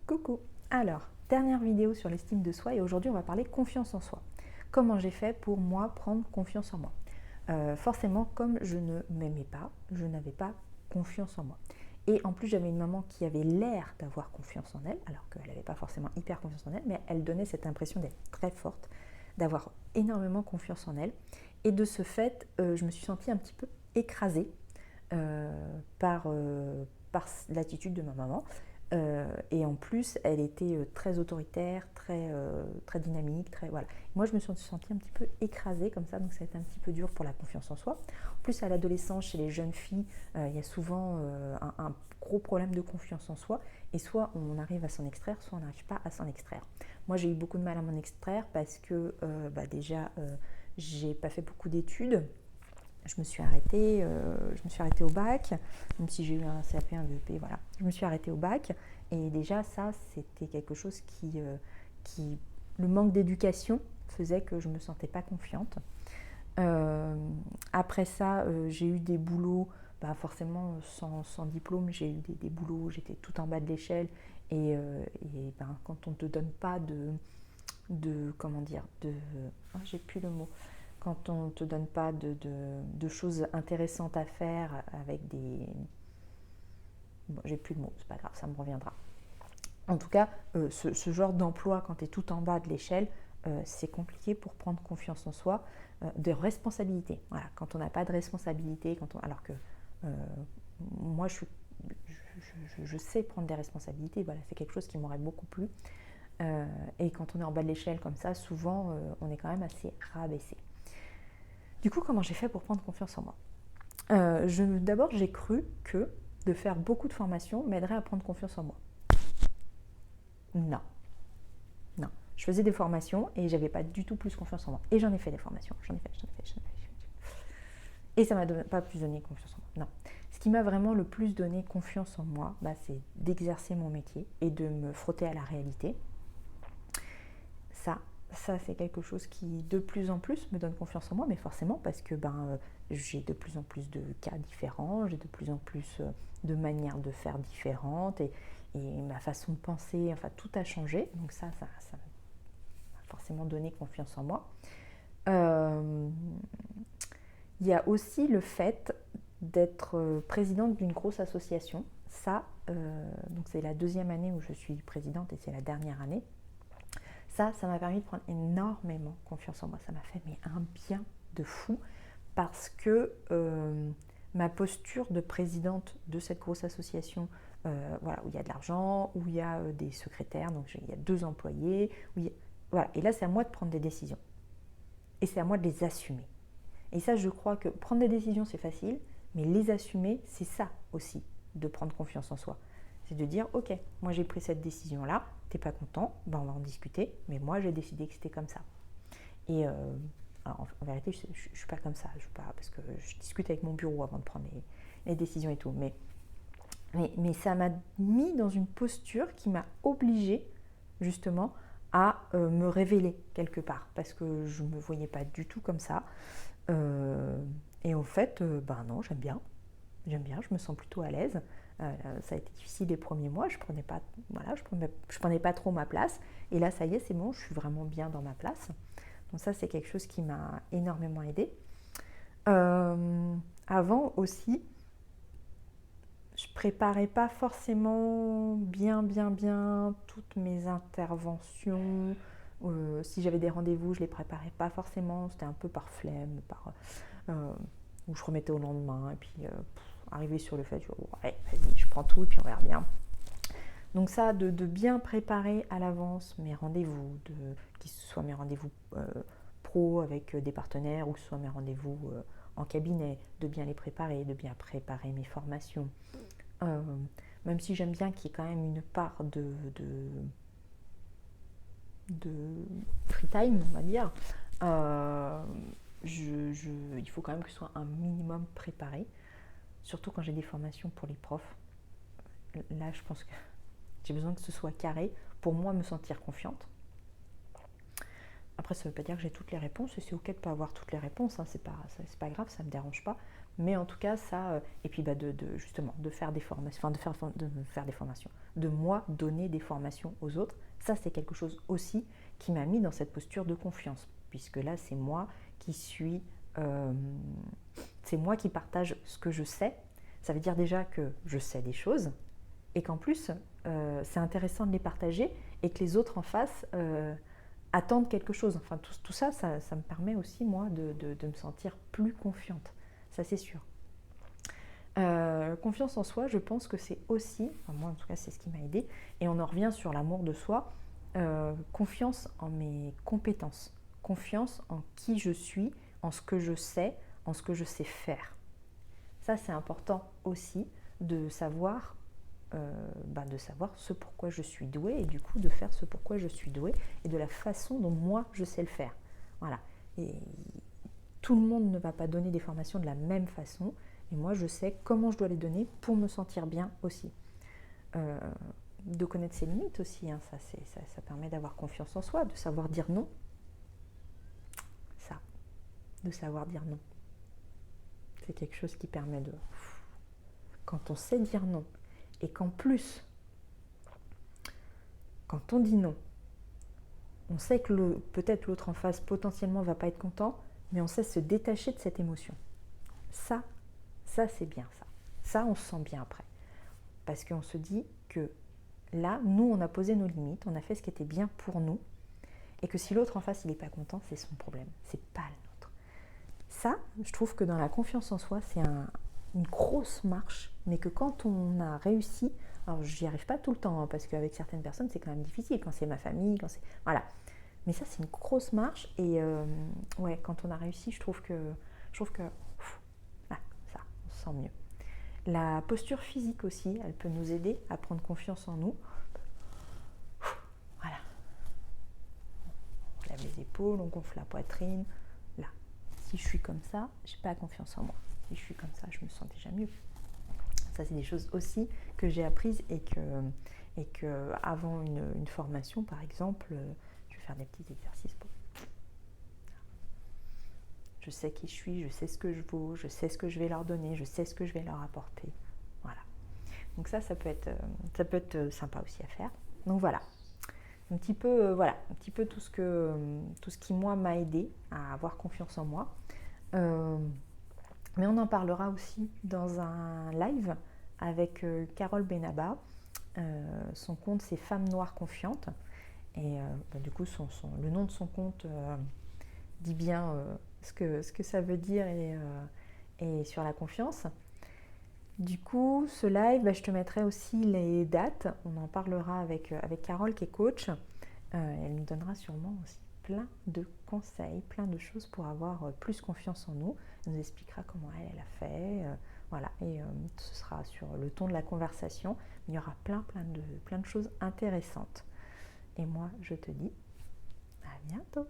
Coucou. Alors, dernière vidéo sur l'estime de soi et aujourd'hui on va parler confiance en soi. Comment j'ai fait pour moi prendre confiance en moi. Forcément, comme je ne m'aimais pas, je n'avais pas confiance en moi. Et en plus, j'avais une maman qui avait l'air d'avoir confiance en elle, alors qu'elle n'avait pas forcément hyper confiance en elle, mais elle donnait cette impression d'être très forte, d'avoir énormément confiance en elle. Et de ce fait, je me suis sentie un petit peu écrasée par l'attitude de ma maman. Et en plus, elle était très autoritaire, très dynamique, voilà. Moi, je me suis sentie un petit peu écrasée comme ça, donc ça a été un petit peu dur pour la confiance en soi. En plus, à l'adolescence, chez les jeunes filles, il y a souvent un gros problème de confiance en soi, et soit on arrive à s'en extraire, soit on n'arrive pas à s'en extraire. Moi, j'ai eu beaucoup de mal à m'en extraire parce que déjà, j'ai pas fait beaucoup d'études. Je me suis arrêtée au bac, même si j'ai eu un CAP, un VEP, voilà. Je me suis arrêtée au bac et déjà ça, c'était quelque chose le manque d'éducation faisait que je ne me sentais pas confiante. Après ça, j'ai eu des boulots, forcément sans diplôme, j'ai eu des boulots, j'étais tout en bas de l'échelle et quand on ne te donne pas j'ai plus le mot. Quand on ne te donne pas de choses intéressantes à faire avec des... Bon, j'ai plus de mots, c'est pas grave, ça me reviendra. En tout cas, ce genre d'emploi, quand tu es tout en bas de l'échelle, c'est compliqué pour prendre confiance en soi, de responsabilité. Voilà, quand on n'a pas de responsabilité, alors que moi, je sais prendre des responsabilités, voilà, c'est quelque chose qui m'aurait beaucoup plu. Et quand on est en bas de l'échelle comme ça, souvent, on est quand même assez rabaissé. Du coup, comment j'ai fait pour prendre confiance en moi ? D'abord, j'ai cru que de faire beaucoup de formations m'aiderait à prendre confiance en moi. Non. Je faisais des formations et j'avais pas du tout plus confiance en moi. Et j'en ai fait des formations. J'en ai fait. Et ça m'a pas plus donné confiance en moi. Non. Ce qui m'a vraiment le plus donné confiance en moi, c'est d'exercer mon métier et de me frotter à la réalité. Ça, c'est quelque chose qui de plus en plus me donne confiance en moi, mais forcément parce que j'ai de plus en plus de cas différents, j'ai de plus en plus de manières de faire différentes et ma façon de penser, tout a changé. Donc ça m'a forcément donné confiance en moi. Il y a aussi le fait d'être présidente d'une grosse association. Donc c'est la deuxième année où je suis présidente et c'est la dernière année. Ça m'a permis de prendre énormément confiance en moi. Ça m'a fait un bien de fou parce que ma posture de présidente de cette grosse association, où il y a de l'argent, où il y a des secrétaires, donc il y a 2 employés, et là c'est à moi de prendre des décisions. Et c'est à moi de les assumer. Et ça, je crois que prendre des décisions, c'est facile, mais les assumer, c'est ça aussi, de prendre confiance en soi. C'est de dire, ok, moi j'ai pris cette décision-là, t'es pas content, on va en discuter, mais moi j'ai décidé que c'était comme ça. Et en vérité, je suis pas comme ça, parce que je discute avec mon bureau avant de prendre les décisions et tout. Mais ça m'a mis dans une posture qui m'a obligée, justement, à me révéler quelque part, parce que je me voyais pas du tout comme ça. Et en fait, non, j'aime bien, je me sens plutôt à l'aise. Ça a été difficile les premiers mois, je prenais pas trop ma place. Et là, ça y est, c'est bon, je suis vraiment bien dans ma place. Donc ça, c'est quelque chose qui m'a énormément aidée. Avant aussi, je préparais pas forcément bien toutes mes interventions. Si j'avais des rendez-vous, je les préparais pas forcément. C'était un peu par flemme, où je remettais au lendemain. Et puis, arrivé sur le fait, vas-y, je prends tout et puis on verra bien. Donc ça, de bien préparer à l'avance mes rendez-vous, que ce soit mes rendez-vous pro avec des partenaires ou que ce soit mes rendez-vous en cabinet, de bien les préparer, de bien préparer mes formations. Même si j'aime bien qu'il y ait quand même une part de free time, on va dire, il faut quand même que ce soit un minimum préparé, surtout quand j'ai des formations pour les profs. Là, je pense que j'ai besoin que ce soit carré pour moi me sentir confiante. Après, ça ne veut pas dire que j'ai toutes les réponses et c'est ok de ne pas avoir toutes les réponses, hein, c'est pas grave, ça ne me dérange pas. Mais en tout cas, ça, et puis justement, de faire des formations, de moi donner des formations aux autres, ça c'est quelque chose aussi qui m'a mis dans cette posture de confiance, puisque là c'est moi qui suis, c'est moi qui partage ce que je sais. Ça veut dire déjà que je sais des choses, et qu'en plus, c'est intéressant de les partager, et que les autres en face attendent quelque chose. Enfin, tout ça, ça me permet aussi, moi, de me sentir plus confiante. Ça, c'est sûr. Confiance en soi, je pense que c'est aussi, enfin moi en tout cas, c'est ce qui m'a aidée, et on en revient sur l'amour de soi, confiance en mes compétences, confiance en qui je suis, en ce que je sais, en ce que je sais faire. Ça, c'est important aussi de savoir ce pourquoi je suis douée, et du coup de faire ce pourquoi je suis douée, et de la façon dont moi je sais le faire. Voilà. Et tout le monde ne va pas donner des formations de la même façon, et moi je sais comment je dois les donner pour me sentir bien aussi. De connaître ses limites aussi, hein, ça permet d'avoir confiance en soi, de savoir dire non. Ça, de savoir dire non. C'est quelque chose qui permet de... Quand on sait dire non, et qu'en plus, quand on dit non, on sait que peut-être l'autre en face potentiellement va pas être content, mais on sait se détacher de cette émotion. Ça c'est bien ça. Ça, on se sent bien après. Parce qu'on se dit que là, nous, on a posé nos limites, on a fait ce qui était bien pour nous, et que si l'autre en face, il n'est pas content, c'est son problème, c'est pas le nôtre. Ça, je trouve que dans la confiance en soi, c'est une grosse marche, mais que quand on a réussi, alors j'y arrive pas tout le temps, hein, parce qu'avec certaines personnes, c'est quand même difficile, quand c'est ma famille, quand c'est... Voilà. Mais ça, c'est une grosse marche, et ouais, quand on a réussi, je trouve que ça, on se sent mieux. La posture physique aussi, elle peut nous aider à prendre confiance en nous. Voilà. On lève les épaules, on gonfle la poitrine. Là, si je suis comme ça, j'ai pas confiance en moi. Si je suis comme ça, je me sens déjà mieux. Ça, c'est des choses aussi que j'ai apprises, et que avant une formation, par exemple, je vais faire des petits exercices pour... Je sais qui je suis, je sais ce que je vaux, je sais ce que je vais leur donner, je sais ce que je vais leur apporter. Voilà. Donc ça peut être sympa aussi à faire. Donc voilà. Un petit peu tout ce qui moi m'a aidé à avoir confiance en moi. Mais on en parlera aussi dans un live avec Carole Benaba. Son compte, c'est Femmes Noires Confiantes. Et du coup, le nom de son compte dit bien ce que ça veut dire, et sur la confiance. Du coup, ce live, je te mettrai aussi les dates. On en parlera avec Carole qui est coach. Elle nous donnera sûrement aussi plein de conseils, plein de choses pour avoir plus confiance en nous. Elle nous expliquera comment elle a fait. Voilà, et ce sera sur le ton de la conversation. Il y aura plein de choses intéressantes. Et moi, je te dis à bientôt.